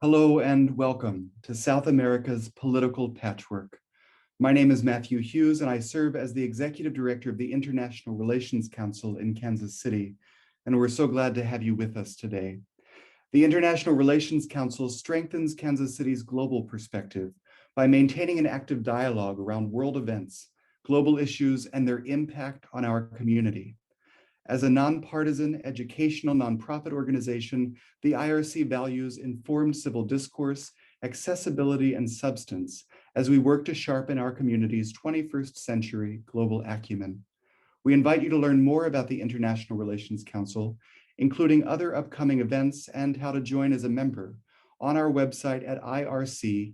Hello and welcome to South America's Political Patchwork. My name is Matthew Hughes and I serve as the Executive Director of the International Relations Council in Kansas City, and we're so glad to have you with us today. The International Relations Council strengthens Kansas City's global perspective by maintaining an active dialogue around world events, global issues, and their impact on our community. As a nonpartisan educational nonprofit organization, the IRC values informed civil discourse, accessibility, and substance as we work to sharpen our community's 21st century global acumen. We invite you to learn more about the International Relations Council, including other upcoming events and how to join as a member, on our website at irckc.org.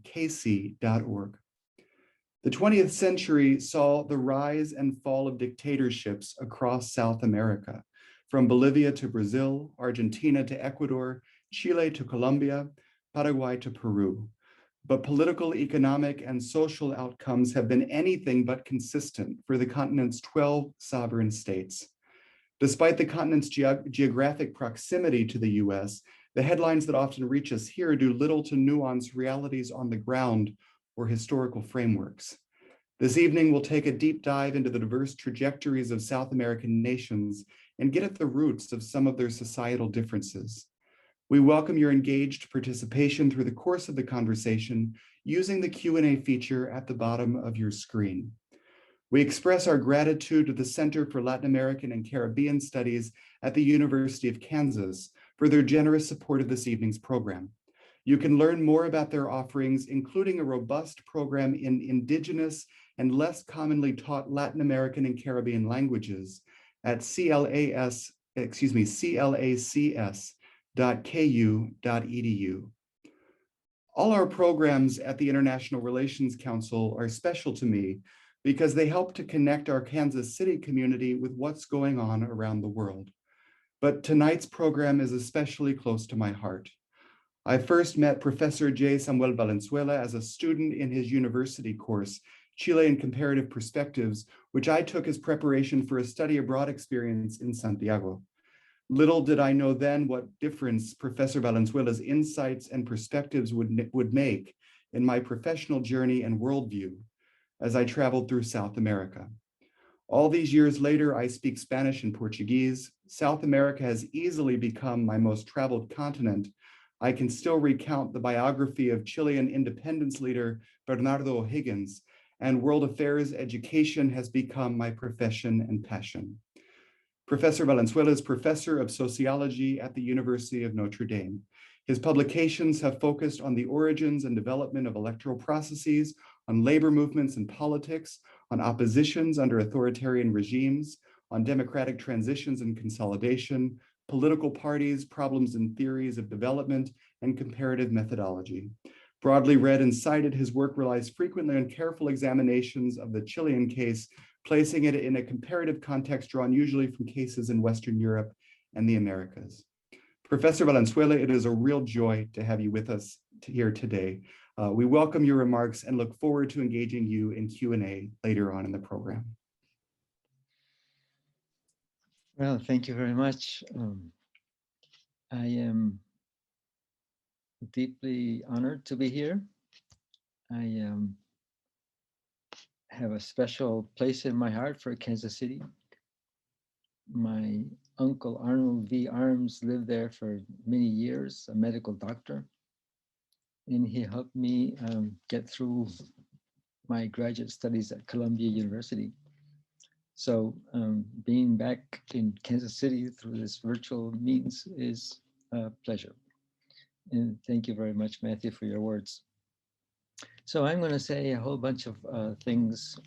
The 20th century saw the rise and fall of dictatorships across South America, from Bolivia to Brazil, Argentina to Ecuador, Chile to Colombia, Paraguay to Peru. But political, economic, and social outcomes have been anything but consistent for the continent's 12 sovereign states. Despite the continent's geographic proximity to the US, the headlines that often reach us here do little to nuance realities on the ground or historical frameworks. This evening, we'll take a deep dive into the diverse trajectories of South American nations and get at the roots of some of their societal differences. We welcome your engaged participation through the course of the conversation using the Q&A feature at the bottom of your screen. We express our gratitude to the Center for Latin American and Caribbean Studies at the University of Kansas for their generous support of this evening's program. You can learn more about their offerings, including a robust program in indigenous and less commonly taught Latin American and Caribbean languages at clacs.ku.edu. All our programs at the International Relations Council are special to me because they help to connect our Kansas City community with what's going on around the world. But tonight's program is especially close to my heart. I first met Professor J. Samuel Valenzuela as a student in his university course, Chilean Comparative Perspectives, which I took as preparation for a study abroad experience in Santiago. Little did I know then what difference Professor Valenzuela's insights and perspectives would make in my professional journey and worldview as I traveled through South America. All these years later, I speak Spanish and Portuguese. South America has easily become my most traveled continent. I can still recount the biography of Chilean independence leader Bernardo O'Higgins, and world affairs education has become my profession and passion. Professor Valenzuela is Professor of Sociology at the University of Notre Dame. His publications have focused on the origins and development of electoral processes, on labor movements and politics, on oppositions under authoritarian regimes, on democratic transitions and consolidation, political parties, problems and theories of development, and comparative methodology. Broadly read and cited, his work relies frequently on careful examinations of the Chilean case, placing it in a comparative context drawn usually from cases in Western Europe and the Americas. Professor Valenzuela, it is a real joy to have you with us here today. We welcome your remarks and look forward to engaging you in Q&A later on in the program. Well, thank you very much. I am deeply honored to be here. I have a special place in my heart for Kansas City. My uncle Arnold V. Arms lived there for many years, a medical doctor, and he helped me get through my graduate studies at Columbia University. So being back in Kansas City through this virtual means is a pleasure. And thank you very much, Matthew, for your words. So I'm going to say a whole bunch of things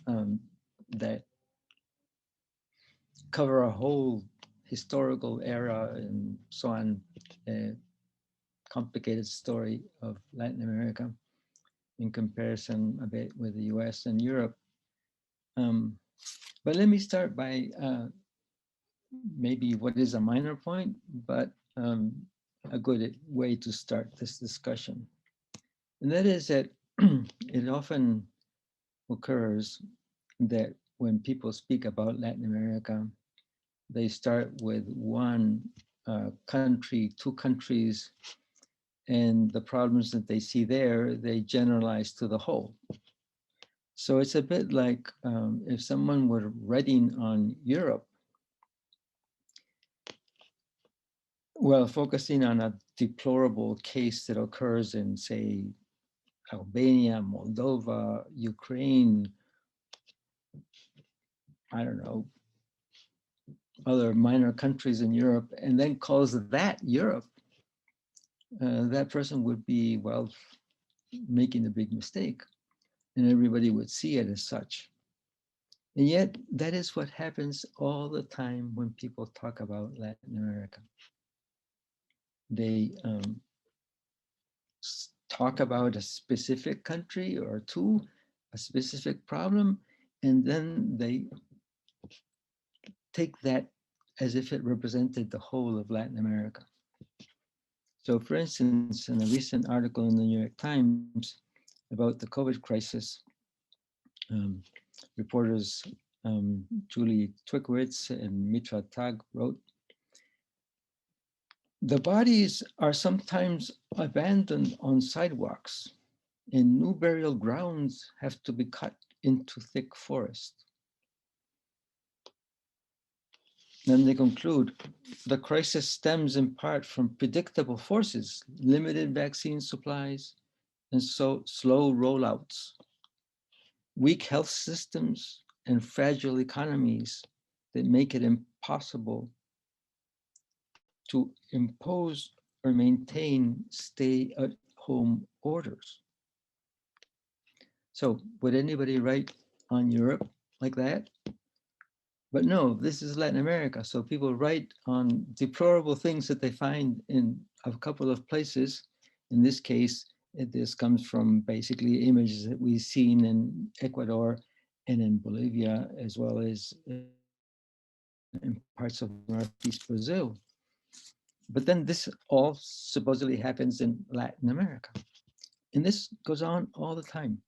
that cover a whole historical era and so on, a complicated story of Latin America in comparison a bit with the US and Europe. But let me start by maybe what is a minor point, but a good way to start this discussion. And that is that it often occurs that when people speak about Latin America, they start with one country, two countries, and the problems that they see there, they generalize to the whole. So it's a bit like if someone were writing on Europe, well, focusing on a deplorable case that occurs in, say, Albania, Moldova, Ukraine, I don't know, other minor countries in Europe, and then calls that Europe, that person would be, well, making a big mistake, and everybody would see it as such. And yet, that is what happens all the time when people talk about Latin America. They talk about a specific country or two, a specific problem, and then they take that as if it represented the whole of Latin America. So for instance, in a recent article in the New York Times about the COVID crisis, reporters Julie Twikowitz and Mitra Tag wrote, "The bodies are sometimes abandoned on sidewalks, and new burial grounds have to be cut into thick forest." Then they conclude, "The crisis stems in part from predictable forces, limited vaccine supplies, and so slow rollouts, weak health systems, and fragile economies that make it impossible to impose or maintain stay-at-home orders." So would anybody write on Europe like that? But no, this is Latin America. So people write on deplorable things that they find in a couple of places. In this case, this comes from basically images that we've seen in Ecuador and in Bolivia, as well as in parts of Northeast Brazil. But then this all supposedly happens in Latin America. And this goes on all the time.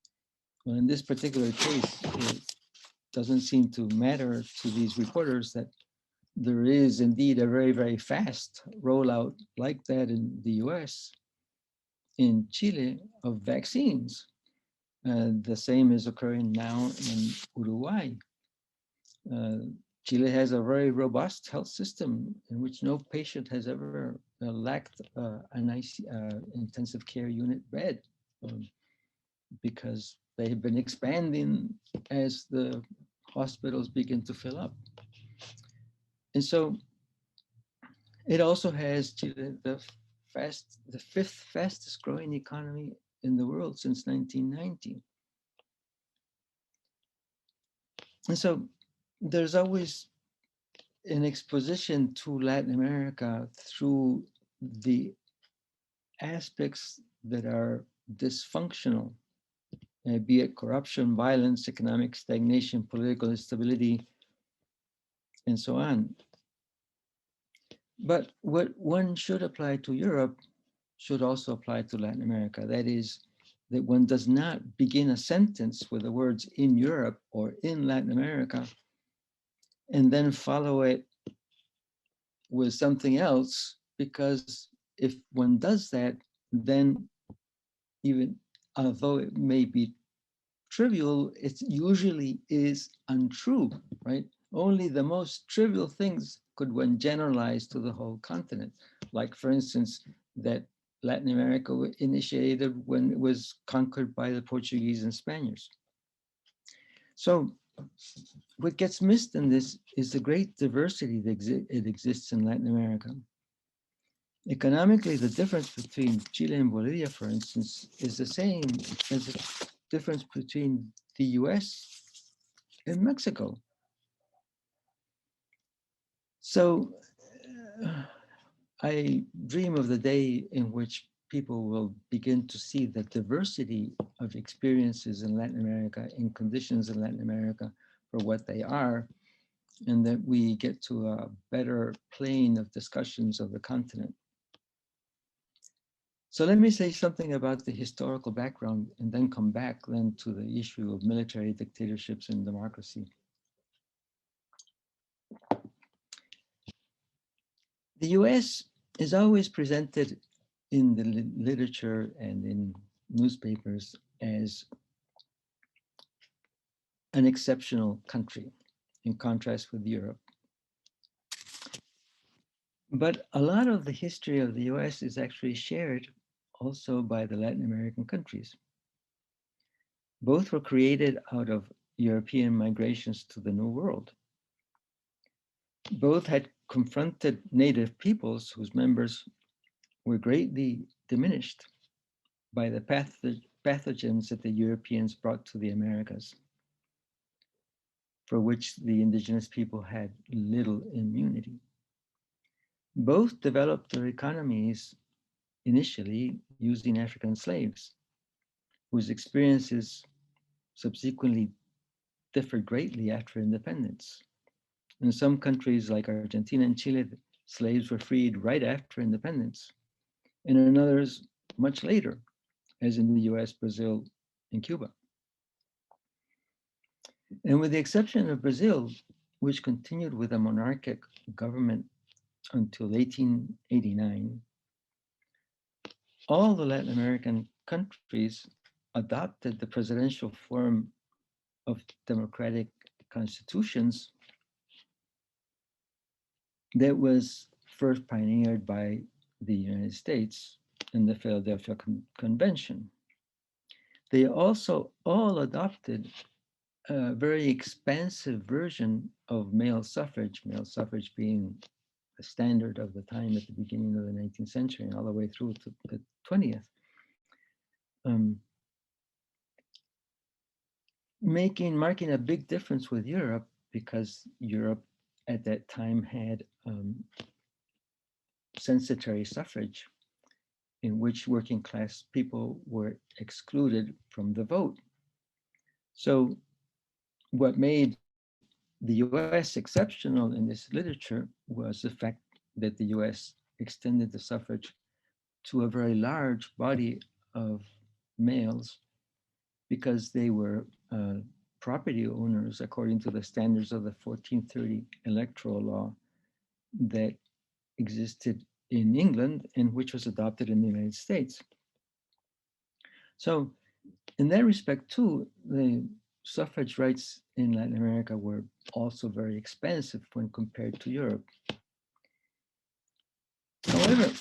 Well, in this particular case, it doesn't seem to matter to these reporters that there is indeed a very, very fast rollout like that in the US, in Chile, of vaccines. The same is occurring now in Uruguay. Chile has a very robust health system in which no patient has ever lacked a nice intensive care unit bed because they have been expanding as the hospitals begin to fill up. And so it also has Chile, the fifth fastest growing economy in the world since 1990. And so there's always an exposition to Latin America through the aspects that are dysfunctional, be it corruption, violence, economic stagnation, political instability, and so on. But what one should apply to Europe should also apply to Latin America. That is, that one does not begin a sentence with the words "in Europe" or "in Latin America" and then follow it with something else, because if one does that, then even although it may be trivial, it usually is untrue, right? Only the most trivial things could one generalize to the whole continent. Like, for instance, that Latin America initiated when it was conquered by the Portuguese and Spaniards. So what gets missed in this is the great diversity that exists in Latin America. Economically, the difference between Chile and Bolivia, for instance, is the same as the difference between the US and Mexico. So I dream of the day in which people will begin to see the diversity of experiences in Latin America, in conditions in Latin America for what they are, and that we get to a better plane of discussions of the continent. So let me say something about the historical background and then come back then to the issue of military dictatorships and democracy. The US is always presented in the literature and in newspapers as an exceptional country in contrast with Europe. But a lot of the history of the US is actually shared also by the Latin American countries. Both were created out of European migrations to the New World. Both had confronted native peoples whose members were greatly diminished by the pathogens that the Europeans brought to the Americas, for which the indigenous people had little immunity. Both developed their economies initially using African slaves, whose experiences subsequently differed greatly after independence. In some countries like Argentina and Chile, slaves were freed right after independence, and in others much later, as in the US, Brazil, and Cuba. And with the exception of Brazil, which continued with a monarchic government until 1889, all the Latin American countries adopted the presidential form of democratic constitutions that was first pioneered by the United States in the Philadelphia Convention. They also all adopted a very expansive version of male suffrage being the standard of the time at the beginning of the 19th century and all the way through to the 20th. Marking a big difference with Europe, because Europe at that time had censitary suffrage, in which working class people were excluded from the vote. So what made the US exceptional in this literature was the fact that the US extended the suffrage to a very large body of males because they were property owners according to the standards of the 1430 electoral law that existed in England and which was adopted in the United States. So in that respect too, the suffrage rights in Latin America were also very expansive when compared to Europe. However,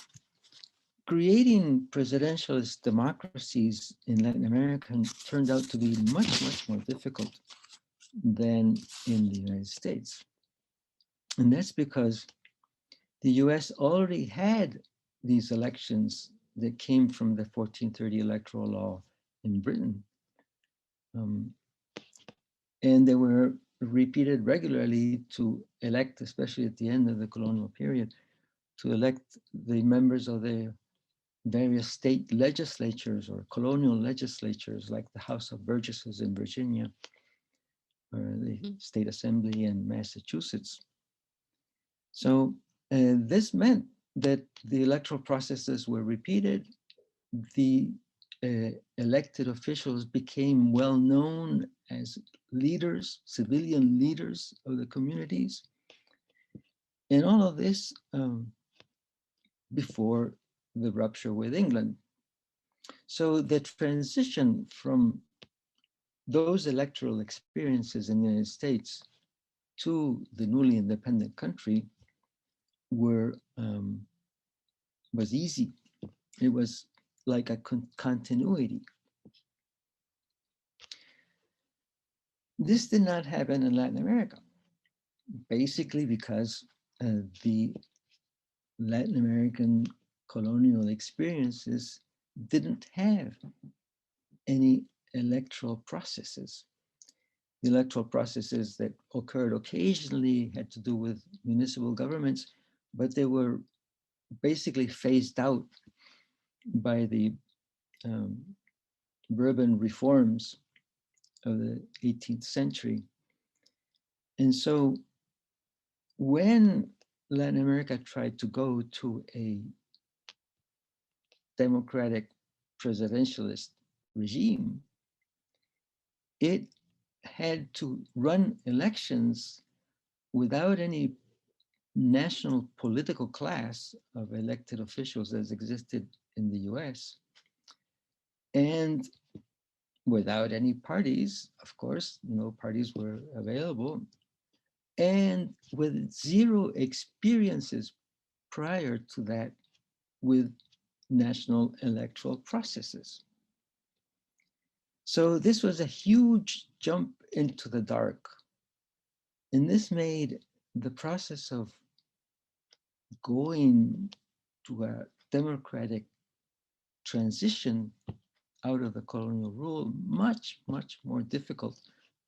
creating presidentialist democracies in Latin America turned out to be much, much more difficult than in the United States. And that's because the US already had these elections that came from the 1430 electoral law in Britain. And they were repeated regularly to elect, especially at the end of the colonial period, to elect the members of the various state legislatures or colonial legislatures, like the House of Burgesses in Virginia, or the State Assembly in Massachusetts. So this meant that the electoral processes were repeated. The elected officials became well known as leaders, civilian leaders of the communities. And all of this before the rupture with England. So the transition from those electoral experiences in the United States to the newly independent country was easy. It was like a continuity. This did not happen in Latin America, basically because the Latin American colonial experiences didn't have any electoral processes. The electoral processes that occurred occasionally had to do with municipal governments, but they were basically phased out by the Bourbon reforms of the 18th century. And so when Latin America tried to go to a democratic presidentialist regime, it had to run elections without any national political class of elected officials as existed in the US, and without any parties, of course, no parties were available, and with zero experiences prior to that with national electoral processes. So this was a huge jump into the dark. And this made the process of going to a democratic transition out of the colonial rule much, much more difficult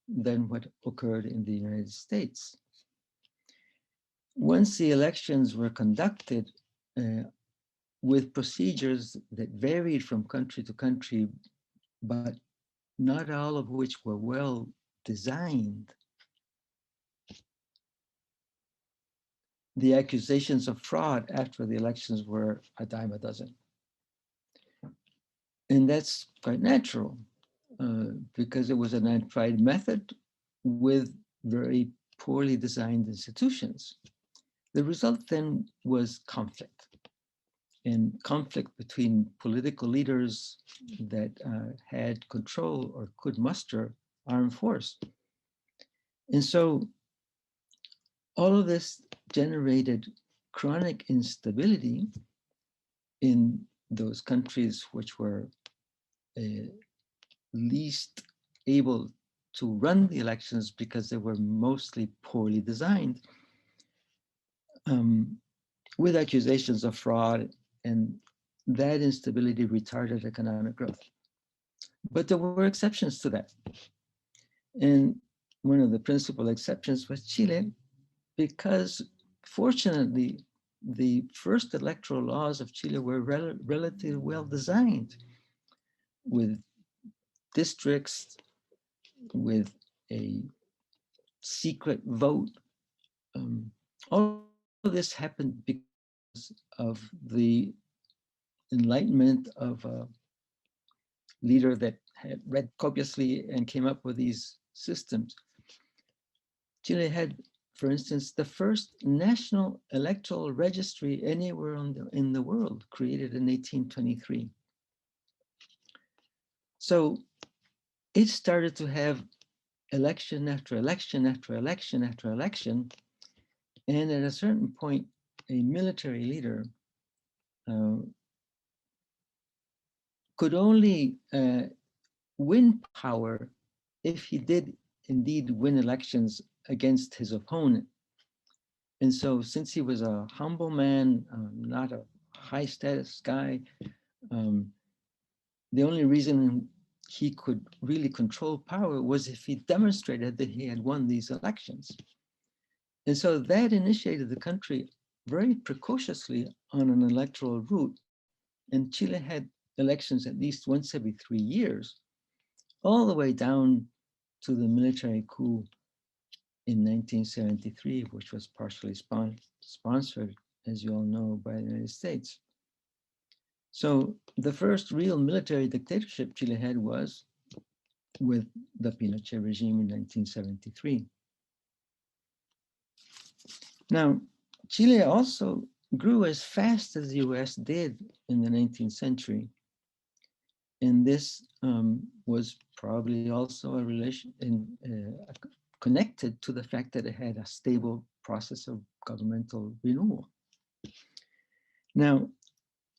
than what occurred in the United States. Once the elections were conducted with procedures that varied from country to country, but not all of which were well designed, the accusations of fraud after the elections were a dime a dozen. And that's quite natural because it was an untried method with very poorly designed institutions. The result then was conflict, and conflict between political leaders that had control or could muster armed force. And so all of this generated chronic instability in those countries which were least able to run the elections because they were mostly poorly designed, with accusations of fraud, and that instability retarded economic growth. But there were exceptions to that. And one of the principal exceptions was Chile, because fortunately, the first electoral laws of Chile were relatively well designed, with districts, with a secret vote. All of this happened because of the enlightenment of a leader that had read copiously and came up with these systems. Chile had, for instance, the first national electoral registry anywhere in the world, created in 1823. So it started to have election after election after election after election. And at a certain point, a military leader could only win power if he did indeed win elections against his opponent. And so since he was a humble man, not a high status guy, the only reason he could really control power was if he demonstrated that he had won these elections. And so that initiated the country very precociously on an electoral route. And Chile had elections at least once every 3 years, all the way down to the military coup in 1973, which was partially sponsored, as you all know, by the United States. So the first real military dictatorship Chile had was with the Pinochet regime in 1973. Now, Chile also grew as fast as the US did in the 19th century. And this was probably also a relation connected to the fact that it had a stable process of governmental renewal. Now,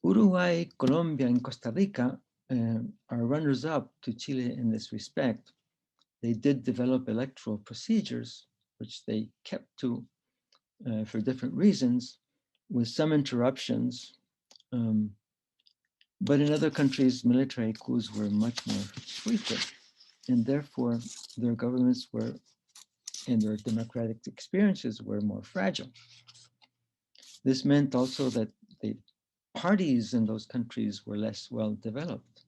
Uruguay, Colombia, and Costa Rica are runners-up to Chile in this respect. They did develop electoral procedures, which they kept to for different reasons, with some interruptions. But in other countries, military coups were much more frequent, and therefore their governments were, and their democratic experiences were more fragile. This meant also that the parties in those countries were less well developed.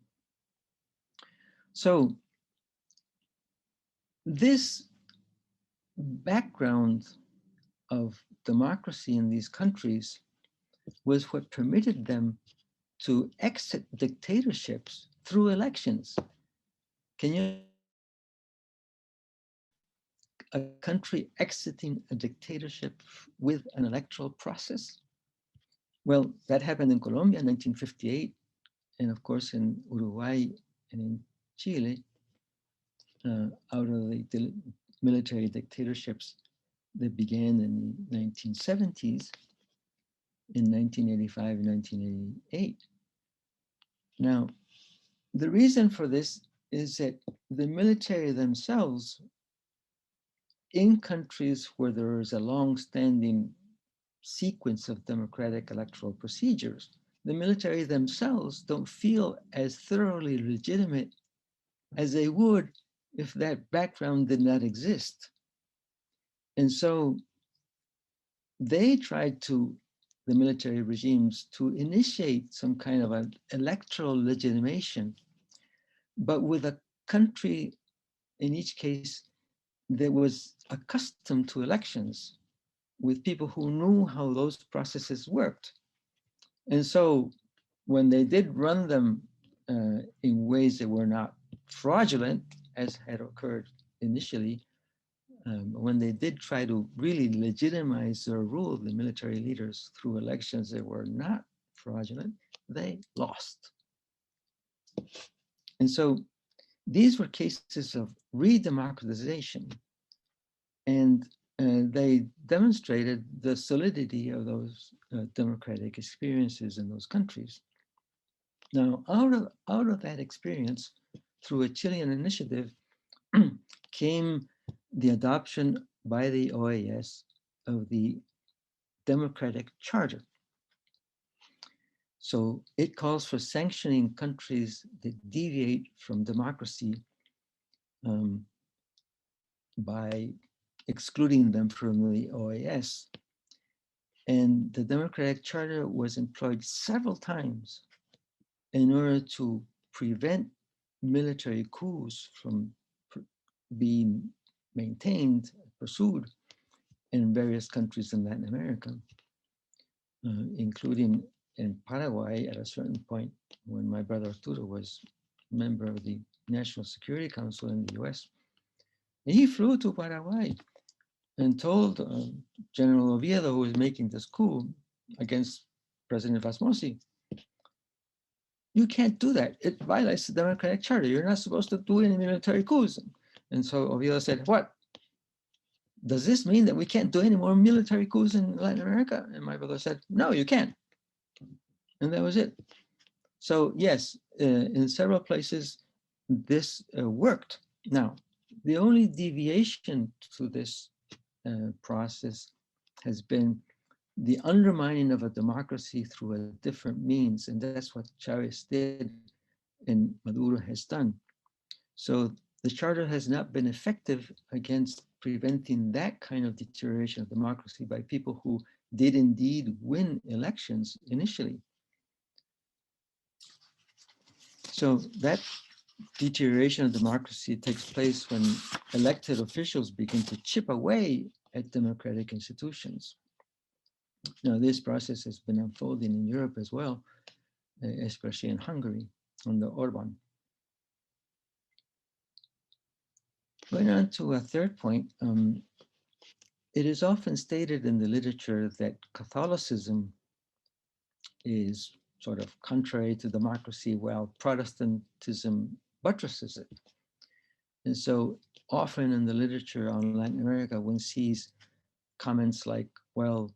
So this background of democracy in these countries was what permitted them to exit dictatorships through elections. Can you a country exiting a dictatorship with an electoral process? Well, that happened in Colombia in 1958, and of course in Uruguay and in Chile, out of the military dictatorships that began in the 1970s, in 1985 and 1988. Now, the reason for this is that the military themselves, in countries where there is a long-standing sequence of democratic electoral procedures, the military themselves don't feel as thoroughly legitimate as they would if that background did not exist. And so they tried to, the military regimes, to initiate some kind of an electoral legitimation, but with a country, in each case, that was accustomed to elections, with people who knew how those processes worked. And so when they did run them in ways that were not fraudulent, as had occurred initially, when they did try to really legitimize their rule, the military leaders, through elections that were not fraudulent, they lost. And so these were cases of re-democratization, and they demonstrated the solidity of those democratic experiences in those countries. Now, out of that experience, through a Chilean initiative, came the adoption by the OAS of the Democratic Charter. So it calls for sanctioning countries that deviate from democracy by excluding them from the OAS. And the Democratic Charter was employed several times in order to prevent military coups from being maintained, pursued in various countries in Latin America, including in Paraguay at a certain point when my brother Arturo was member of the National Security Council in the US. And he flew to Paraguay and told General Oviedo, who was making this coup against President Vasmosi, you can't do that. It violates the Democratic Charter. You're not supposed to do any military coups. And so Oviedo said, what? Does this mean that we can't do any more military coups in Latin America? And my brother said, no, you can't. And that was it. So yes, in several places, this worked. Now, the only deviation to this process has been the undermining of a democracy through a different means. And that's what Chavez did and Maduro has done. So the charter has not been effective against preventing that kind of deterioration of democracy by people who did indeed win elections initially. So that deterioration of democracy takes place when elected officials begin to chip away at democratic institutions. Now, this process has been unfolding in Europe as well, especially in Hungary under Orban. Going on to a third point, it is often stated in the literature that Catholicism is sort of contrary to democracy, while Protestantism buttresses it. And so often in the literature on Latin America, one sees comments like, well,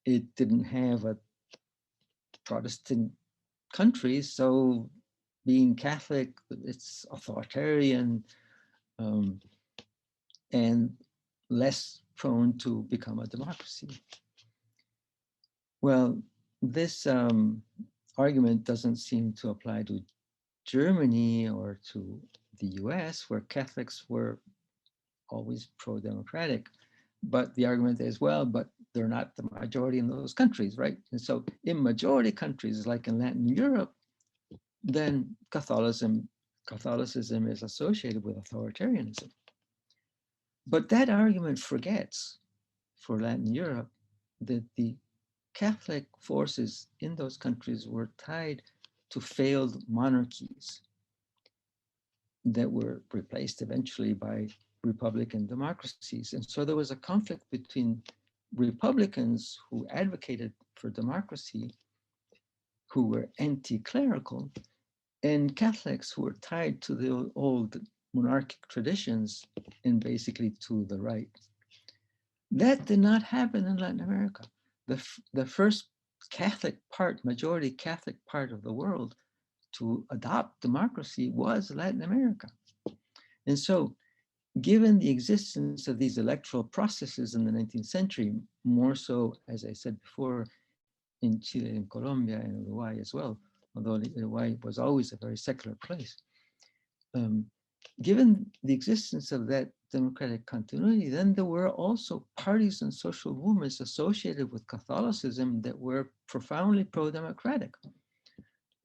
it didn't have a Protestant country, so being Catholic, it's authoritarian and less prone to become a democracy. Well, this argument doesn't seem to apply to Germany or to the US, where Catholics were always pro-democratic. But the argument is, well, but they're not the majority in those countries, right? And so in majority countries, like in Latin Europe, then Catholicism is associated with authoritarianism. But that argument forgets, for Latin Europe, that the Catholic forces in those countries were tied to failed monarchies that were replaced eventually by Republican democracies. And so there was a conflict between Republicans who advocated for democracy, who were anti-clerical, and Catholics who were tied to the old monarchic traditions and basically to the right. That did not happen in Latin America. The first Catholic part, majority Catholic part of the world to adopt democracy was Latin America. And so, given the existence of these electoral processes in the 19th century, more so, as I said before, in Chile and Colombia and Uruguay as well, although Uruguay was always a very secular place. Given the existence of that democratic continuity, then there were also parties and social movements associated with Catholicism that were profoundly pro-democratic.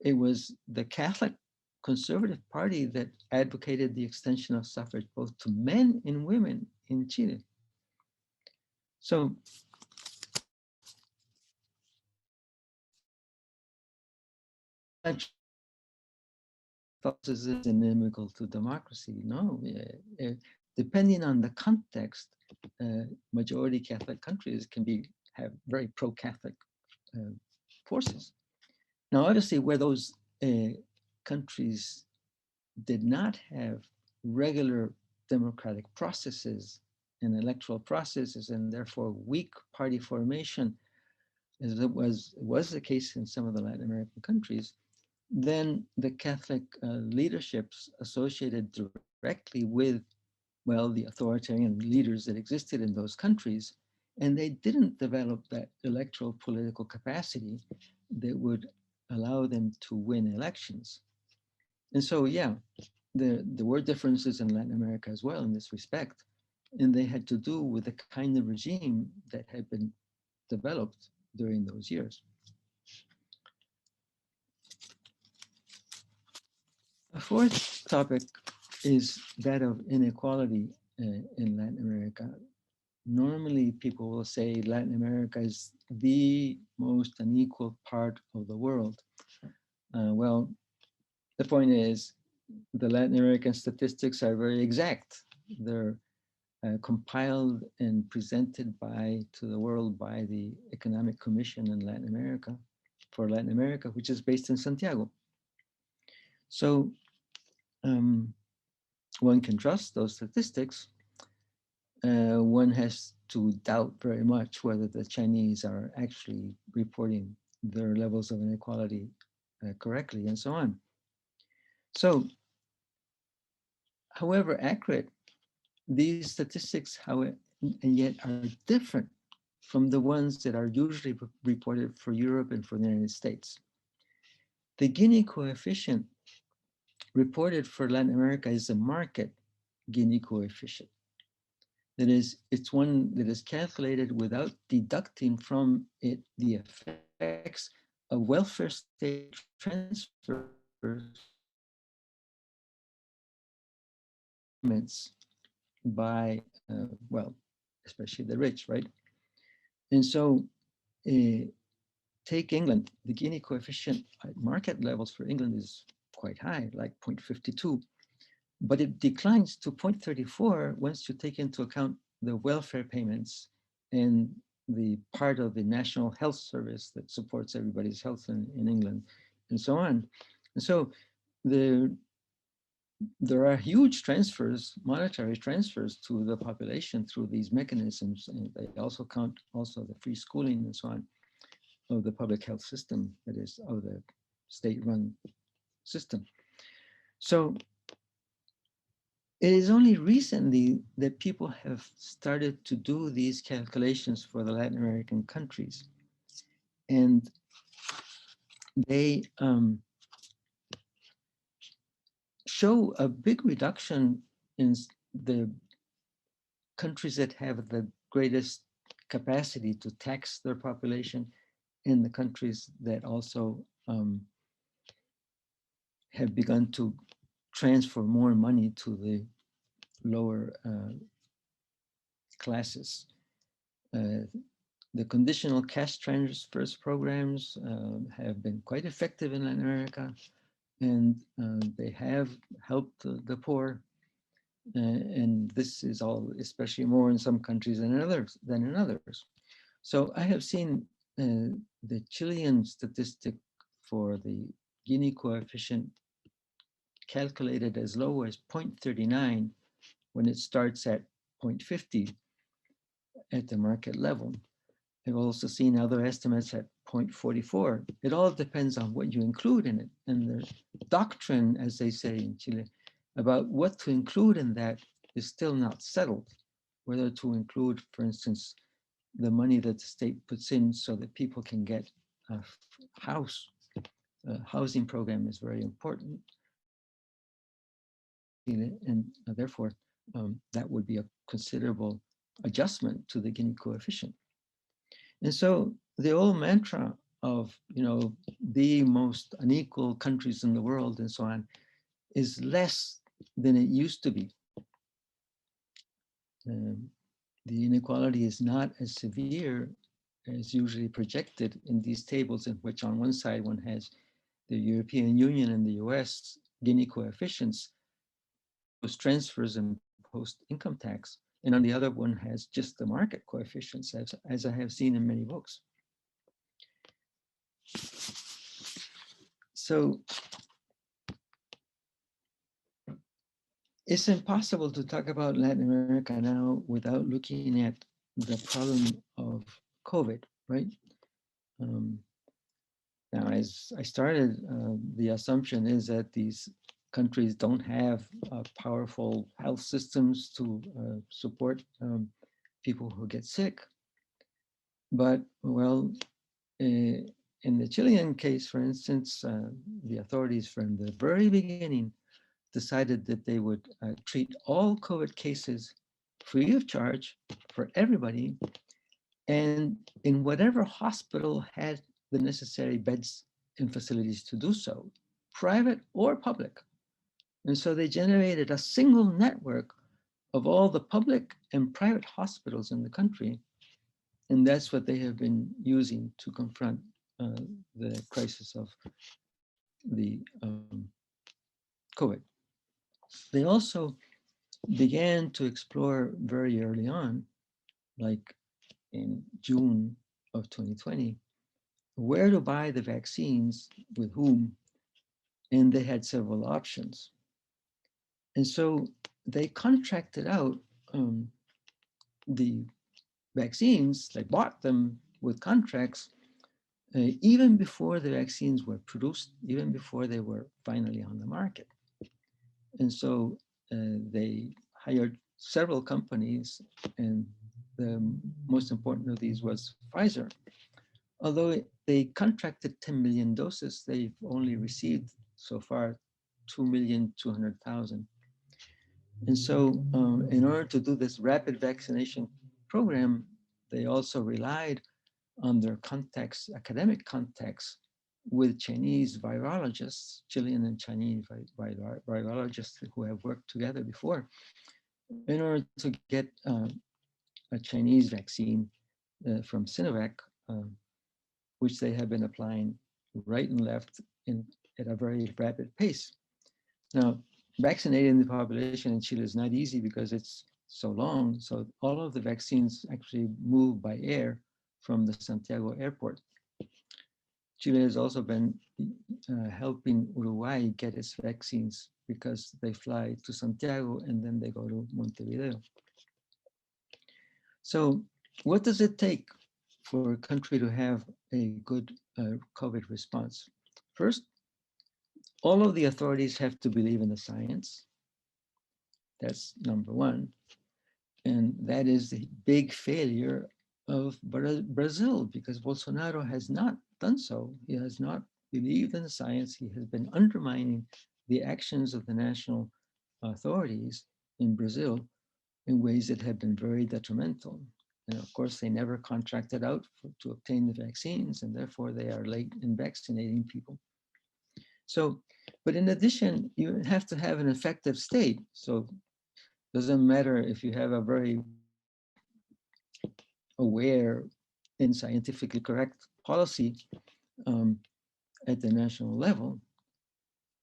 It was the Catholic Conservative Party that advocated the extension of suffrage both to men and women in Chile. So Catholicism is inimical to democracy. No, depending on the context, majority Catholic countries can have very pro-Catholic forces. Now, obviously, where those countries did not have regular democratic processes and electoral processes, and therefore weak party formation, as it was the case in some of the Latin American countries, then the Catholic leaderships associated directly with, well, the authoritarian leaders that existed in those countries, and they didn't develop that electoral political capacity that would allow them to win elections. And so, yeah, there were differences in Latin America as well in this respect, and they had to do with the kind of regime that had been developed during those years. A fourth topic is that of inequality in Latin America. Normally, people will say Latin America is the most unequal part of the world. Well, the point is, the Latin American statistics are very exact. They're compiled and presented to the world by the Economic Commission in Latin America, for Latin America, which is based in Santiago. So one can trust those statistics. One has to doubt very much whether the Chinese are actually reporting their levels of inequality correctly, and so on. So, however accurate, these statistics, and yet are different from the ones that are usually reported for Europe and for the United States. The Gini coefficient reported for Latin America is a market Gini coefficient. That is, it's one that is calculated without deducting from it the effects of welfare state transfers by, well, especially the rich, right? And so take England, the Gini coefficient at market levels for England is quite high, like 0.52, but it declines to 0.34 once you take into account the welfare payments and the part of the National Health Service that supports everybody's health in England, and so on. And so there are huge transfers, monetary transfers to the population through these mechanisms, and they also count also the free schooling and so on of the public health system, that is, of the state-run system. So it is only recently that people have started to do these calculations for the Latin American countries. And they show a big reduction in the countries that have the greatest capacity to tax their population, in the countries that also have begun to transfer more money to the lower classes. The conditional cash transfers programs have been quite effective in Latin America, and they have helped the poor. And this is all, especially more in some countries than in others. So I have seen the Chilean statistic for the Gini coefficient calculated as low as 0.39 when it starts at 0.50 at the market level. I've also seen other estimates at 0.44. It all depends on what you include in it. And the doctrine, as they say in Chile, about what to include in that is still not settled. Whether to include, for instance, the money that the state puts in so that people can get a house. A housing program is very important. And therefore, that would be a considerable adjustment to the Gini coefficient. And so the old mantra of, the most unequal countries in the world and so on is less than it used to be. The inequality is not as severe as usually projected in these tables, in which on one side one has the European Union and the US Gini coefficients, post transfers and post income tax, and on the other one has just the market coefficients, as I have seen in many books. So it's impossible to talk about Latin America now without looking at the problem of COVID, right? Now, as I started, the assumption is that these countries don't have powerful health systems to support people who get sick. But, well, in the Chilean case, for instance, the authorities from the very beginning decided that they would treat all COVID cases free of charge for everybody, and in whatever hospital had the necessary beds and facilities to do so, private or public. And so they generated a single network of all the public and private hospitals in the country. And that's what they have been using to confront the crisis of the COVID. They also began to explore very early on, like in June of 2020, where to buy the vaccines, with whom, and they had several options. And so they contracted out the vaccines, they bought them with contracts even before the vaccines were produced, even before they were finally on the market. And so they hired several companies, and the most important of these was Pfizer. Although they contracted 10 million doses, they've only received so far 2,200,000. And so in order to do this rapid vaccination program, they also relied on their contacts, academic contacts with Chinese virologists, Chilean and Chinese virologists who have worked together before, in order to get a Chinese vaccine from Sinovac, which they have been applying right and left at a very rapid pace. Now, vaccinating the population in Chile is not easy because it's so long. So all of the vaccines actually move by air from the Santiago airport. Chile has also been helping Uruguay get its vaccines because they fly to Santiago and then they go to Montevideo. So what does it take for a country to have a good COVID response? First, all of the authorities have to believe in the science. That's number one. And that is the big failure of Brazil, because Bolsonaro has not done so. He has not believed in the science. He has been undermining the actions of the national authorities in Brazil in ways that have been very detrimental. And of course, they never contracted out to obtain the vaccines, and therefore they are late in vaccinating people. So, but in addition, you have to have an effective state. So doesn't matter if you have a very aware and scientifically correct policy at the national level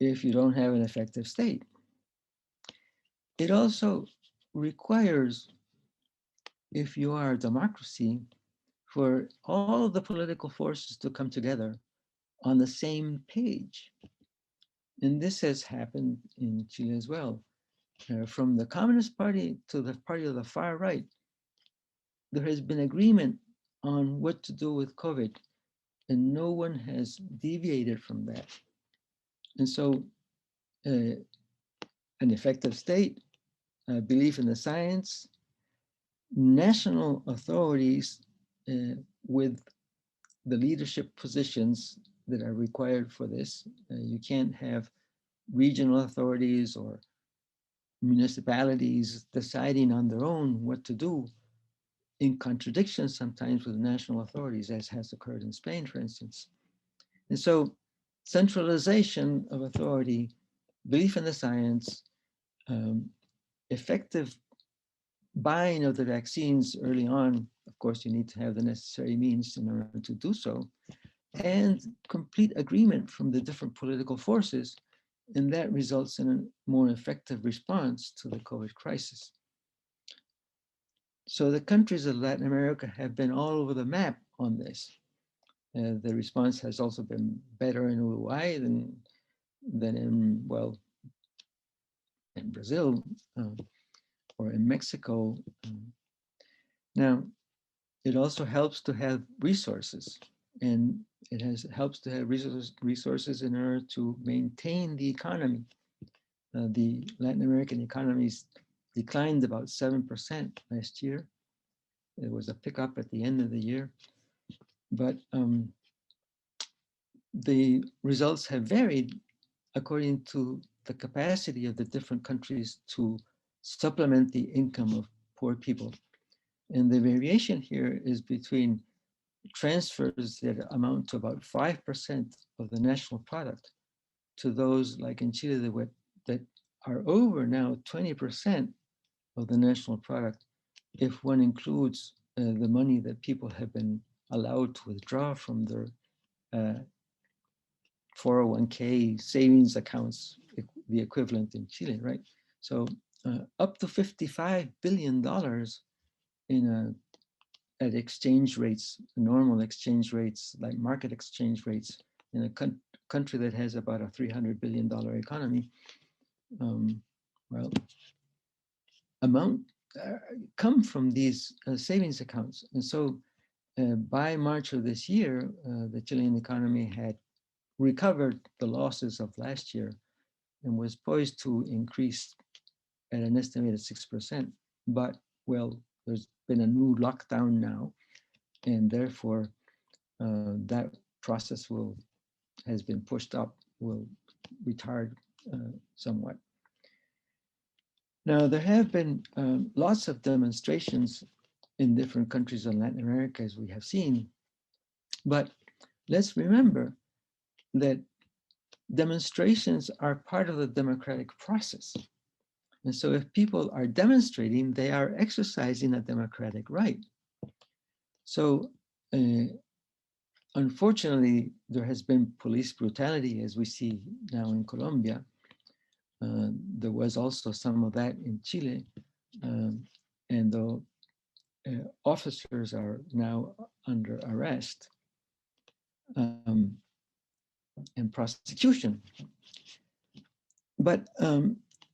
if you don't have an effective state. it also requires, if you are a democracy, for all the political forces to come together on the same page. And this has happened in Chile as well. From the Communist Party to the party of the far right, there has been agreement on what to do with COVID, and no one has deviated from that. And so, an effective state, belief in the science, national authorities with the leadership positions that are required for this. You can't have regional authorities or municipalities deciding on their own what to do, in contradiction sometimes with national authorities, as has occurred in Spain, for instance. And so centralization of authority, belief in the science, effective buying of the vaccines early on. Of course, you need to have the necessary means in order to do so, and complete agreement from the different political forces. And that results in a more effective response to the COVID crisis. So the countries of Latin America have been all over the map on this. The response has also been better in Uruguay than in, well, in Brazil or in Mexico. Now, it also helps to have resources, and it helps to have resources in order to maintain the economy. The Latin American economies declined about 7% last year. There was a pickup at the end of the year, but the results have varied according to the capacity of the different countries to supplement the income of poor people. And the variation here is between transfers that amount to about 5% of the national product to those like in Chile that are over now 20% of the national product, if one includes the money that people have been allowed to withdraw from their 401k savings accounts, the equivalent in Chile, right? So up to $55 billion at exchange rates, normal exchange rates, like market exchange rates, in a country that has about a $300 billion economy. Well, amount come from these savings accounts. And so by March of this year, the Chilean economy had recovered the losses of last year and was poised to increase at an estimated 6%. But, well, there's been a new lockdown now, and therefore that process has been pushed up, will retard somewhat. Now, there have been lots of demonstrations in different countries in Latin America, as we have seen, but let's remember that demonstrations are part of the democratic process. And so if people are demonstrating, they are exercising a democratic right. So unfortunately, there has been police brutality, as we see now in Colombia. There was also some of that in Chile. And the officers are now under arrest and prosecution. But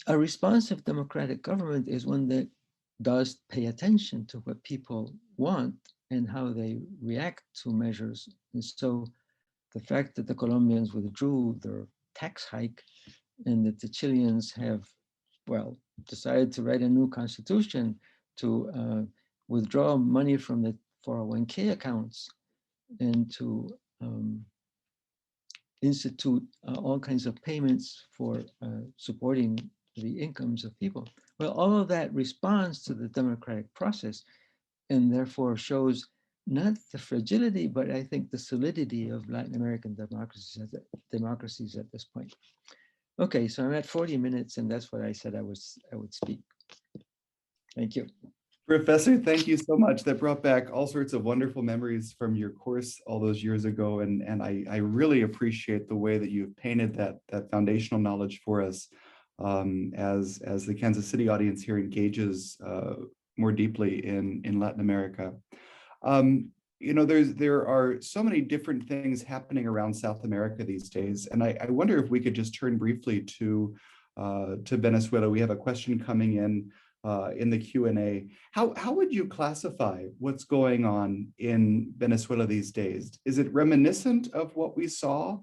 a responsive democratic government is one that does pay attention to what people want and how they react to measures. And so the fact that the Colombians withdrew their tax hike and that the Chileans have, well, decided to write a new constitution to withdraw money from the 401k accounts and to institute all kinds of payments for supporting the incomes of people. Well, all of that responds to the democratic process and therefore shows not the fragility, but I think the solidity of Latin American democracies at this point. Okay, so I'm at 40 minutes and that's what I said I would speak. Thank you. Professor, thank you so much. That brought back all sorts of wonderful memories from your course all those years ago. And I really appreciate the way that you've painted that foundational knowledge for us as the Kansas City audience here engages more deeply in Latin America. There are so many different things happening around South America these days, and I wonder if we could just turn briefly to Venezuela. We have a question coming in the Q&A. How would you classify what's going on in Venezuela these days? Is it reminiscent of what we saw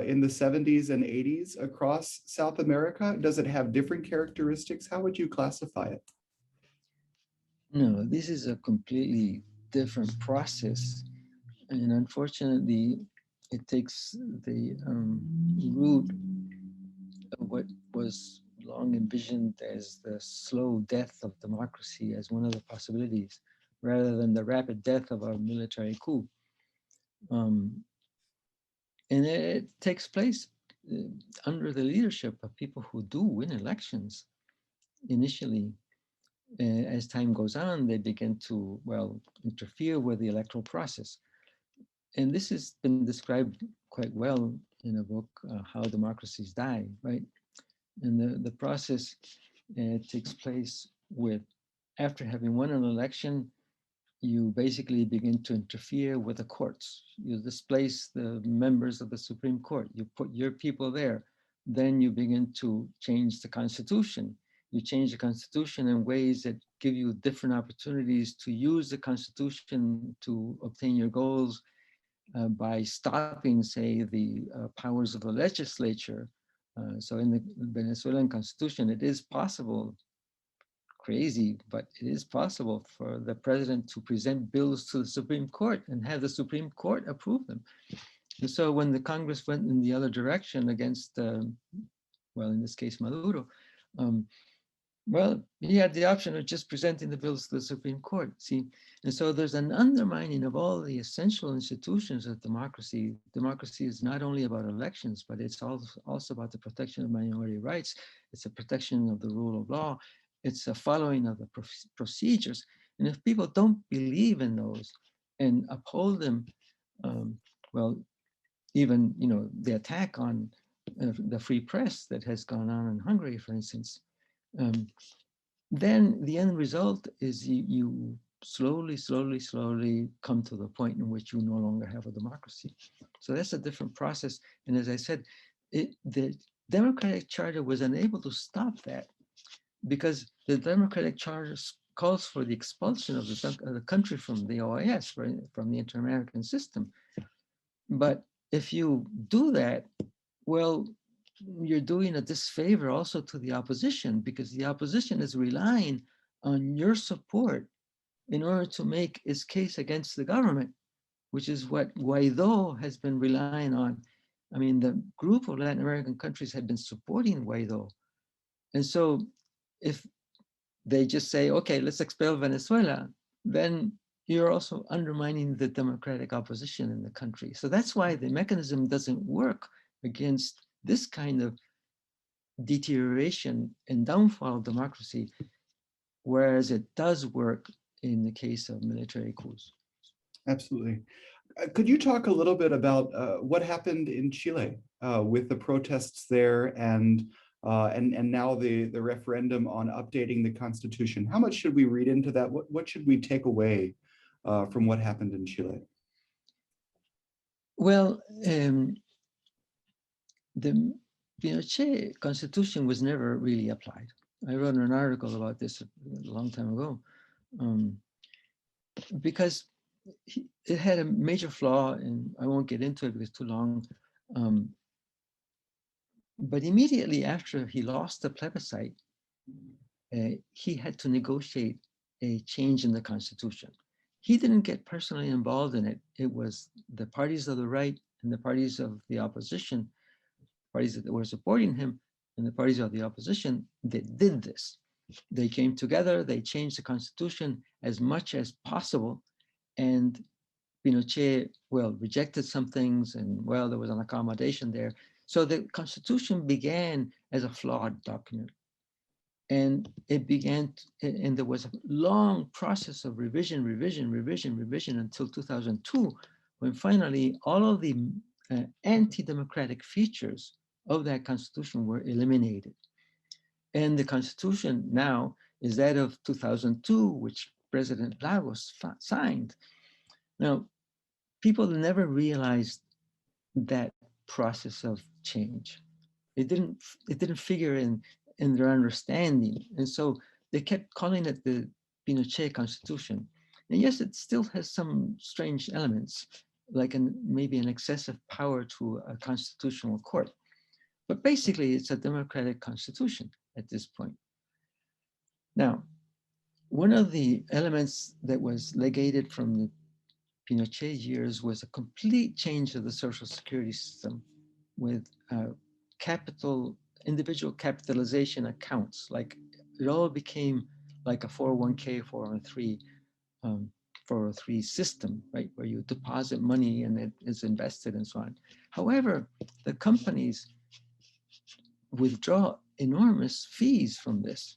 in the 70s and 80s across South America? Does it have different characteristics? How would you classify it? No, this is a completely different process. And unfortunately, it takes the root of what was long envisioned as the slow death of democracy as one of the possibilities, rather than the rapid death of a military coup. And it takes place under the leadership of people who do win elections initially. As time goes on, they begin to, well, interfere with the electoral process. And this has been described quite well in a book, How Democracies Die, right? And the process takes place with, after having won an election, you basically begin to interfere with the courts. You displace the members of the Supreme Court. You put your people there. Then you begin to change the Constitution. You change the Constitution in ways that give you different opportunities to use the Constitution to obtain your goals by stopping, say, the powers of the legislature. So in the Venezuelan Constitution, it is possible, crazy, but it is possible for the president to present bills to the Supreme Court and have the Supreme Court approve them. And so when the Congress went in the other direction against, well, in this case, Maduro, well, he had the option of just presenting the bills to the Supreme Court, see? And so there's an undermining of all the essential institutions of democracy. Democracy is not only about elections, but it's also about the protection of minority rights. It's a protection of the rule of law. It's a following of the procedures. And if people don't believe in those and uphold them, well, even, the attack on the free press that has gone on in Hungary, for instance, then the end result is you slowly come to the point in which you no longer have a democracy. So that's a different process. And as I said, the Democratic Charter was unable to stop that because the Democratic Charter calls for the expulsion of the country from the OAS, from the Inter-American system. But if you do that, well, you're doing a disfavor also to the opposition, because the opposition is relying on your support in order to make its case against the government, which is what Guaido has been relying on. I mean, the group of Latin American countries had been supporting Guaido. And so if they just say, okay, let's expel Venezuela, then you're also undermining the democratic opposition in the country. So that's why the mechanism doesn't work against this kind of deterioration and downfall of democracy, whereas it does work in the case of military coups. Absolutely. Could you talk a little bit about what happened in Chile with the protests there and now the referendum on updating the Constitution? How much should we read into that? What should we take away from what happened in Chile? Well, the Pinochet Constitution was never really applied. I wrote an article about this a long time ago, because it had a major flaw, and I won't get into it because it's too long. But immediately after he lost the plebiscite, he had to negotiate a change in the Constitution. He didn't get personally involved in it. It was the parties of the right and the parties of the opposition, parties that were supporting him, and the parties of the opposition that did this. They came together, they changed the Constitution as much as possible, and Pinochet, well, rejected some things, and well, there was an accommodation there. So the Constitution began as a flawed document. And it began, and there was a long process of revision until 2002, when finally all of the anti-democratic features of that Constitution were eliminated. And the constitution now is that of 2002, which President Lagos signed. Now, people never realized that process of change. It didn't figure in their understanding. And so they kept calling it the Pinochet Constitution. And yes, it still has some strange elements, like maybe an excessive power to a constitutional court. But basically, it's a democratic constitution at this point. Now, one of the elements that was legated from the Pinochet years was a complete change of the social security system with capital, individual capitalization accounts. Like it all became like a 401k, 403, 403 system, right? Where you deposit money and it is invested and so on. However, the companies withdraw enormous fees from this.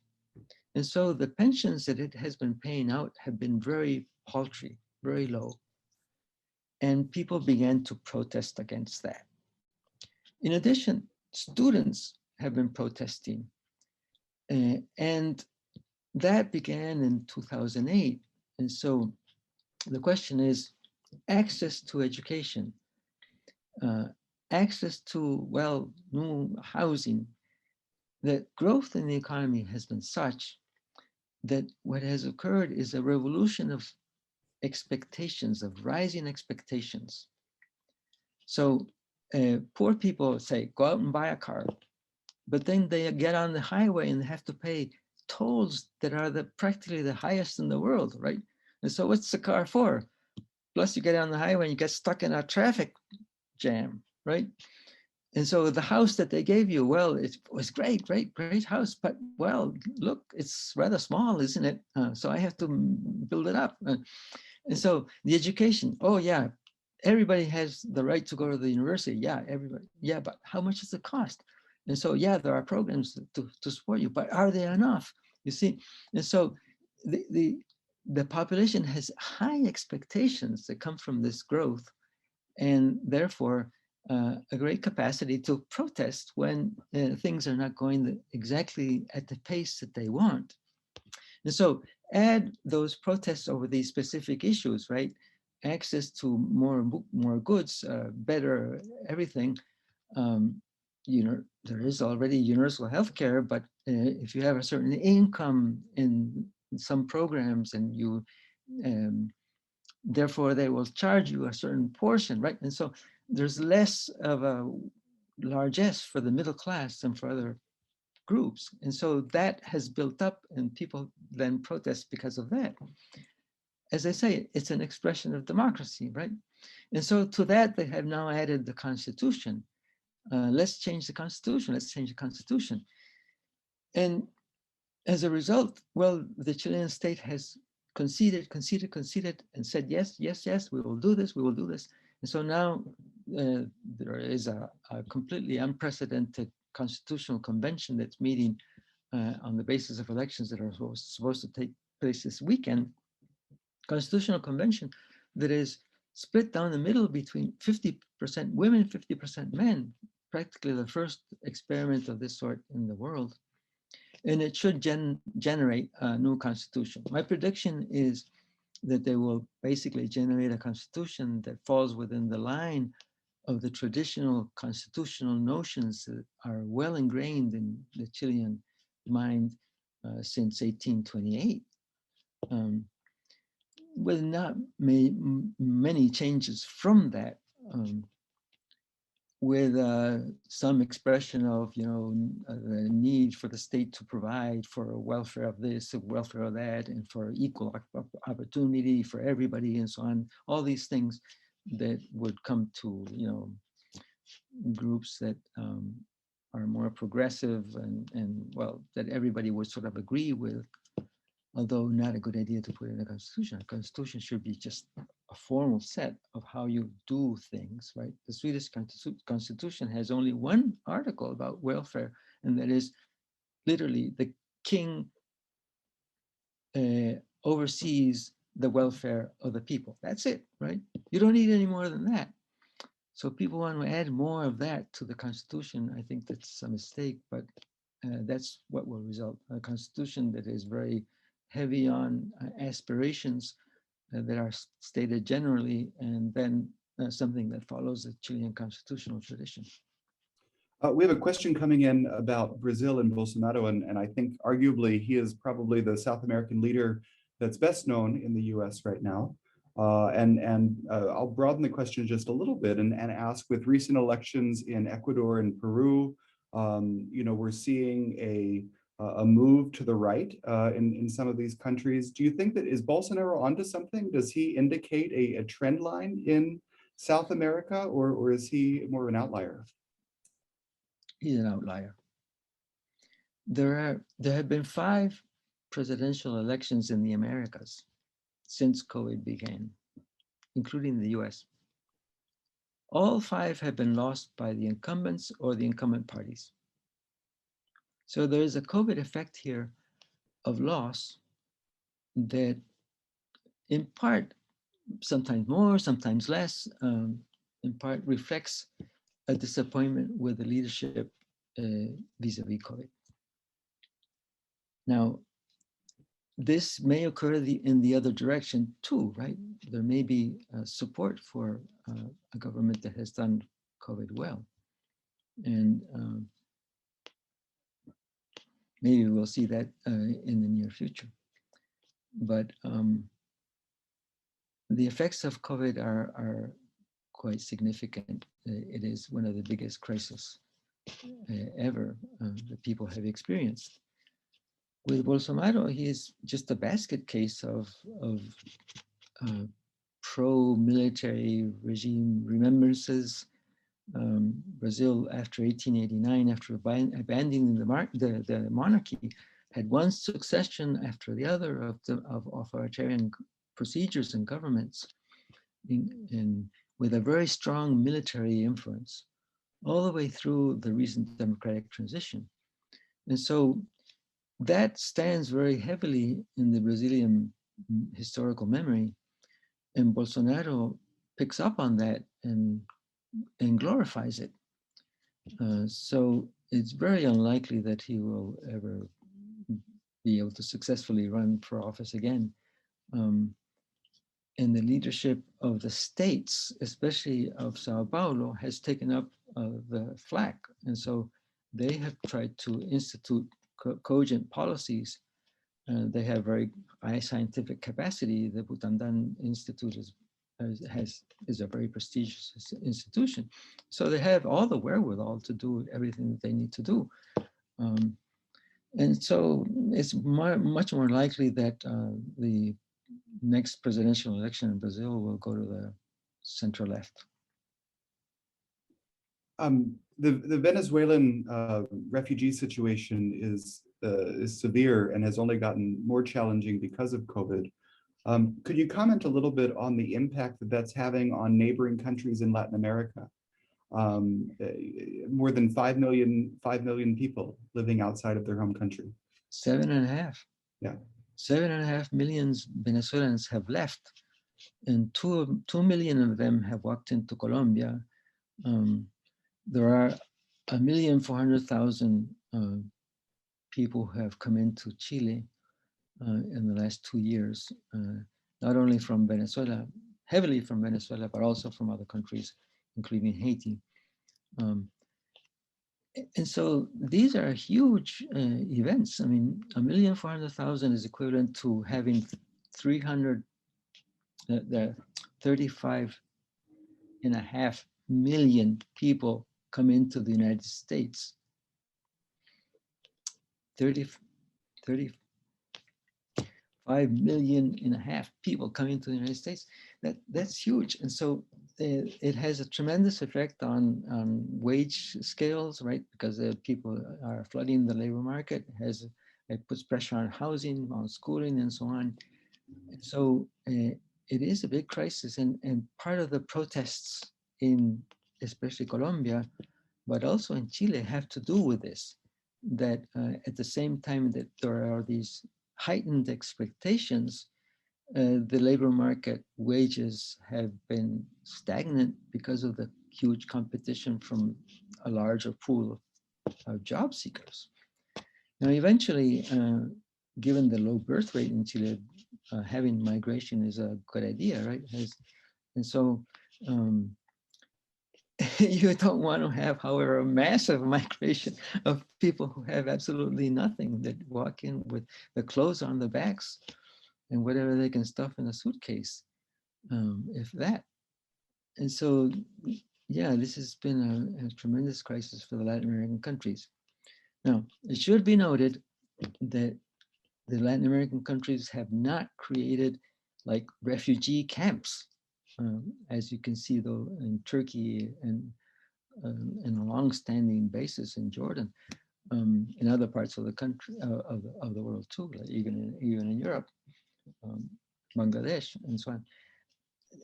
And so the pensions that it has been paying out have been very paltry, very low. And people began to protest against that. In addition, students have been protesting. And that began in 2008. And so the question is access to education, access to, well, new housing. The growth in the economy has been such that what has occurred is a revolution of expectations, of rising expectations. So poor people say, go out and buy a car, but then they get on the highway and have to pay tolls that are practically the highest in the world, right? And so what's the car for? Plus you get on the highway and you get stuck in a traffic jam, right? And so the house that they gave you, well, it was great, great, great house, but well, look, it's rather small, isn't it? So I have to build it up. And so the education, oh yeah, everybody has the right to go to the university. Yeah, everybody. Yeah, but how much does it cost? And so, yeah, there are programs to support you, but are they enough? You see? And so the population has high expectations that come from this growth, and therefore a great capacity to protest when things are not going exactly at the pace that they want. And so add those protests over these specific issues, right? Access to more goods, better everything. There is already universal health care, but if you have a certain income in some programs and you, therefore they will charge you a certain portion, right? And so there's less of a largesse for the middle class than for other groups. And so that has built up and people then protest because of that. As I say, it's an expression of democracy, right? And so to that, they have now added the Constitution. Let's change the Constitution, let's change the Constitution. And as a result, well, the Chilean state has conceded, and said, yes, yes, yes, we will do this, we will do this. And so now there is a completely unprecedented constitutional convention that's meeting on the basis of elections that are supposed to take place this weekend. Constitutional convention that is split down the middle between 50% women, 50% men, practically the first experiment of this sort in the world. And it should generate a new constitution. My prediction is that they will basically generate a constitution that falls within the line of the traditional constitutional notions that are well ingrained in the Chilean mind since 1828. With not many changes from that, with some expression of, the need for the state to provide for welfare of this, welfare of that, and for equal opportunity for everybody, and so on. All these things that would come to, groups that are more progressive and well, that everybody would sort of agree with. Although not a good idea to put in a constitution. A constitution should be just a formal set of how you do things, right? The Swedish constitution has only one article about welfare, and that is literally the king oversees the welfare of the people. That's it, right? You don't need any more than that. So people want to add more of that to the constitution. I think that's a mistake, but that's what will result. A constitution that is very heavy on aspirations that are stated generally, and then something that follows the Chilean constitutional tradition. We have a question coming in about Brazil and Bolsonaro, and I think arguably he is probably the South American leader that's best known in the US right now. I'll broaden the question just a little bit and ask, with recent elections in Ecuador and Peru, we're seeing a move to the right in some of these countries. Do you think that is Bolsonaro onto something? Does he indicate a trend line in South America, or is he more of an outlier? He's an outlier. There have been 5 presidential elections in the Americas since COVID began, including the US. All 5 have been lost by the incumbents or the incumbent parties. So there is a COVID effect here of loss that, in part, sometimes more, sometimes less, in part reflects a disappointment with the leadership vis-a-vis COVID. Now, this may occur in the other direction too, right? There may be support for a government that has done COVID well. And maybe we'll see that in the near future. But the effects of COVID are quite significant. It is one of the biggest crises ever that people have experienced. With Bolsonaro, he is just a basket case of pro-military regime remembrances. Brazil, after 1889, after abandoning the monarchy, had one succession after the other of authoritarian procedures and governments, with a very strong military influence, all the way through the recent democratic transition. And so that stands very heavily in the Brazilian historical memory, and Bolsonaro picks up on that and glorifies it. So it's very unlikely that he will ever be able to successfully run for office again. And the leadership of the states, especially of Sao Paulo, has taken up the slack. And so they have tried to institute cogent policies. They have very high scientific capacity. The Butantan Institute is a very prestigious institution. So they have all the wherewithal to do everything that they need to do. And so it's much more likely that the next presidential election in Brazil will go to the center left. The Venezuelan refugee situation is severe and has only gotten more challenging because of COVID. Could you comment a little bit on the impact that that's having on neighboring countries in Latin America? More than 5 million people living outside of their home country. 7.5. Yeah. 7.5 million Venezuelans have left, and 2 million of them have walked into Colombia. There are 1,400,000 people who have come into Chile in the last 2 years, not only from Venezuela, heavily from Venezuela, but also from other countries, including Haiti. And so these are huge events. I mean, 1,400,000 is equivalent to having 35.5 million people come into the United States. 35.5 million people coming to the United States. That's huge. And so it has a tremendous effect on wage scales, right? Because people are flooding the labor market. It puts pressure on housing, on schooling, and so on. And so it is a big crisis, and part of the protests in especially Colombia, but also in Chile, have to do with this. That at the same time that there are these heightened expectations, the labor market wages have been stagnant because of the huge competition from a larger pool of job seekers. Now, eventually, given the low birth rate in Chile, having migration is a good idea, right? And so um, you don't want to have, however, a massive migration of people who have absolutely nothing, that walk in with the clothes on the backs and whatever they can stuff in a suitcase, if that. And so, yeah, this has been a tremendous crisis for the Latin American countries. Now, it should be noted that the Latin American countries have not created like refugee camps, as you can see though in Turkey and in a long-standing basis in Jordan, in other parts of the country of the world too, like even in Europe, um, Bangladesh, and so on.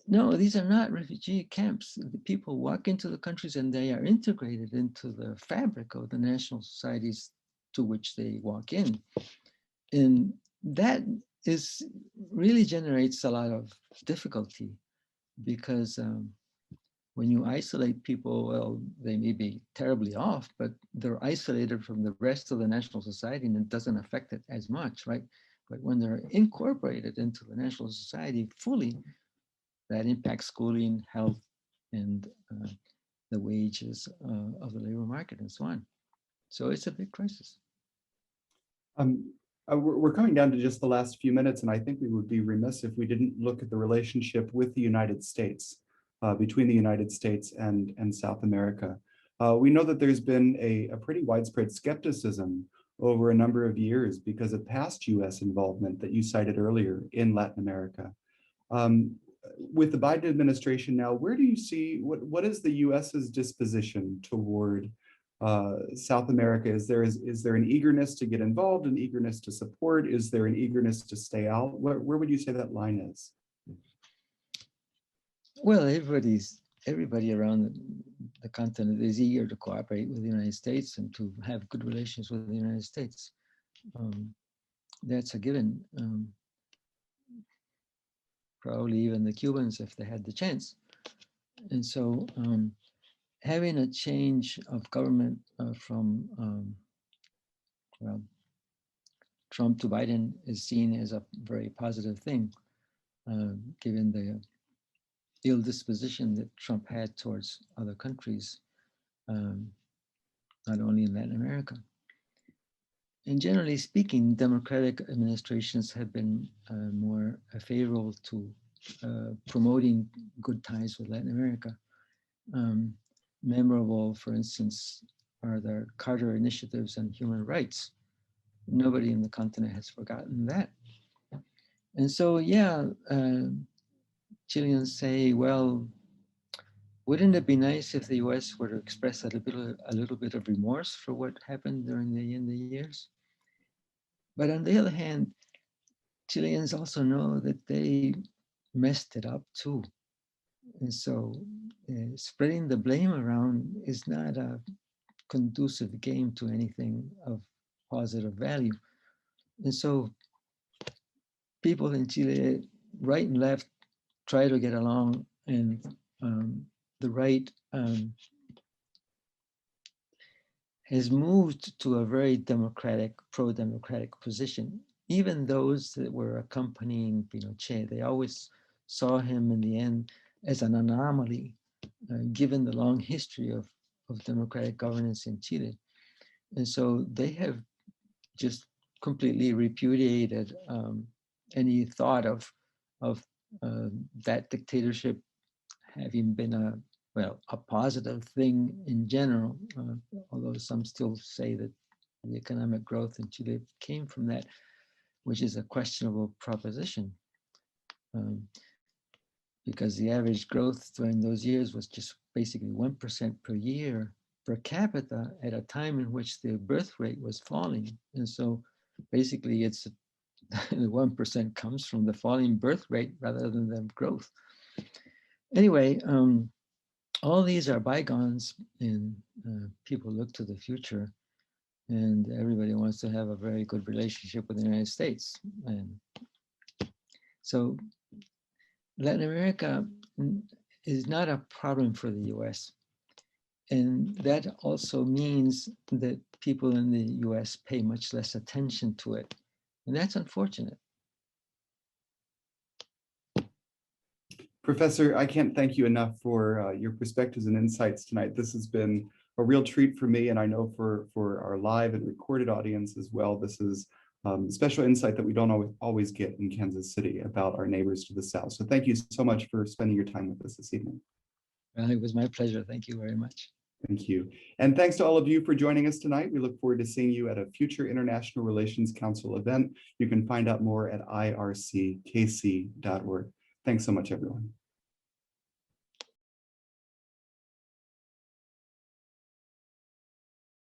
No, these are not refugee camps. The people walk into the countries and they are integrated into the fabric of the national societies to which they walk in. And that is really generates a lot of difficulty because when you isolate people, well, they may be terribly off, but they're isolated from the rest of the national society and it doesn't affect it as much, right? But when they're incorporated into the national society fully, that impacts schooling, health, and the wages of the labor market and so on. So it's a big crisis. We're coming down to just the last few minutes, and I think we would be remiss if we didn't look at the relationship with the United States, between the United States and South America. We know that there's been a pretty widespread skepticism over a number of years because of past US involvement that you cited earlier in Latin America. With the Biden administration now, where do you see, what is the US's disposition toward South America? Is there an eagerness to get involved, an eagerness to support? Is there an eagerness to stay out? Where would you say that line is? Well, everybody around the continent is eager to cooperate with the United States and to have good relations with the United States. That's a given. Probably even the Cubans if they had the chance. And so having a change of government from well, Trump to Biden is seen as a very positive thing, given the ill disposition that Trump had towards other countries, not only in Latin America. And generally speaking, democratic administrations have been more favorable to promoting good ties with Latin America. Memorable, for instance, are the Carter initiatives on human rights. Nobody in the continent has forgotten that. And so, yeah, Chileans say, well, wouldn't it be nice if the US were to express a little bit of remorse for what happened during the years? But on the other hand, Chileans also know that they messed it up too. And so spreading the blame around is not a conducive game to anything of positive value. And so people in Chile, right and left, try to get along, and the right has moved to a very democratic, pro-democratic position. Even those that were accompanying Pinochet, they always saw him in the end as an anomaly, given the long history of democratic governance in Chile. And so they have just completely repudiated any thought of that dictatorship having been a positive thing in general, although some still say that the economic growth in Chile came from that, which is a questionable proposition. Because the average growth during those years was just basically 1% per year per capita at a time in which the birth rate was falling. And so basically it's the 1% comes from the falling birth rate rather than the growth. Anyway, all these are bygones, and people look to the future, and everybody wants to have a very good relationship with the United States. And so Latin America is not a problem for the US. And that also means that people in the US pay much less attention to it. And that's unfortunate. Professor, I can't thank you enough for your perspectives and insights tonight. This has been a real treat for me, and I know for our live and recorded audience as well. This is special insight that we don't always get in Kansas City about our neighbors to the south. So thank you so much for spending your time with us this evening. It was my pleasure. Thank you very much. Thank you. And thanks to all of you for joining us tonight. We look forward to seeing you at a future International Relations Council event. You can find out more at irckc.org. Thanks so much, everyone.